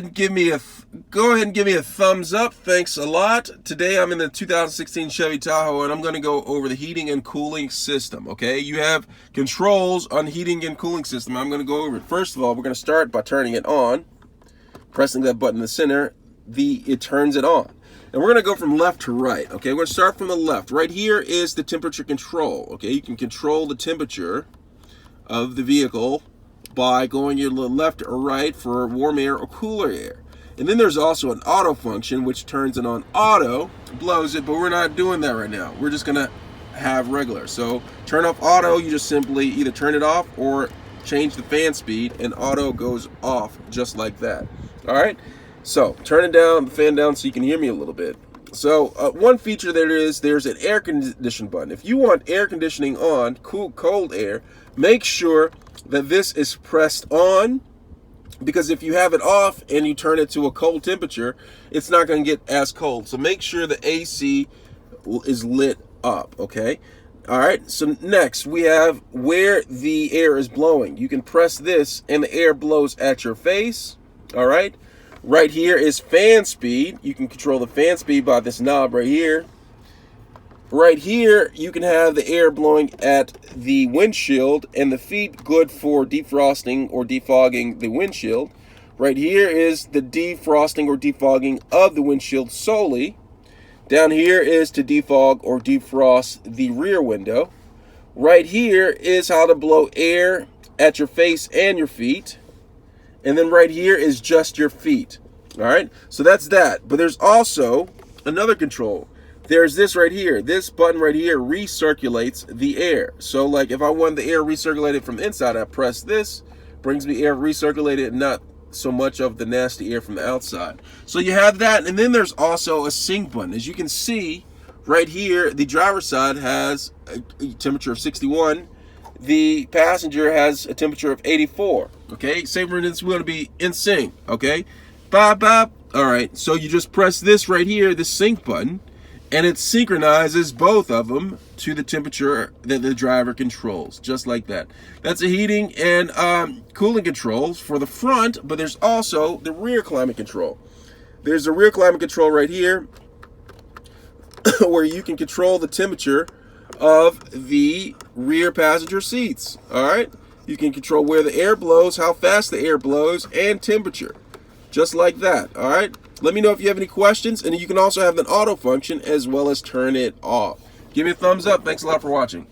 ahead and give me a thumbs up. Thanks a lot. Today I'm in the 2016 Chevy Tahoe, and I'm going to go over the heating and cooling system. Okay, you have controls on heating and cooling system. I'm going to go over it. First of all, we're going to start by turning it on, pressing that button in the center. It turns it on. And we're going to go from left to right. Okay, we're going to start from the left. Right here is the temperature control. Okay, you can control the temperature of the vehicle by going your left or right for warm air or cooler air. And then there's also an auto function which turns it on auto, blows it, but we're not doing that right now. We're just gonna have regular. So turn off auto, you just simply either turn it off or change the fan speed and auto goes off just like that. All right, so turn it down, the fan down so you can hear me a little bit. So one feature there is there's an air condition button. If you want air conditioning on, cold air, make sure that this is pressed on, because if you have it off and you turn it to a cold temperature, it's not going to get as cold. So make sure the AC is lit up, okay? All right, so next we have where the air is blowing. You can press this and the air blows at your face, all right? Right here is fan speed. You can control the fan speed by this knob right here. Right here, you can have the air blowing at the windshield and the feet good for defrosting or defogging the windshield. Right here is the defrosting or defogging of the windshield solely. Down here is to defog or defrost the rear window. Right here is how to blow air at your face and your feet. And then right here is just your feet. All right, so that's that. But there's also another control. There's this right here. This button right here recirculates the air. So like if I want the air recirculated from the inside, I press this, brings me air recirculated, not so much of the nasty air from the outside. So you have that, and then there's also a sync button. As you can see right here, the driver's side has a temperature of 61. The passenger has a temperature of 84. Okay, say for instance we want to be in sync. Okay, bop bop. All right, so you just press this right here, the sync button, and it synchronizes both of them to the temperature that the driver controls, just like that. That's a heating and cooling controls for the front, but there's also the rear climate control. There's a rear climate control right here where you can control the temperature of the rear passenger seats. All right, you can control where the air blows, how fast the air blows, and temperature, just like that. All right, let me know if you have any questions, and you can also have an auto function as well as turn it off. Give me a thumbs up. Thanks a lot for watching.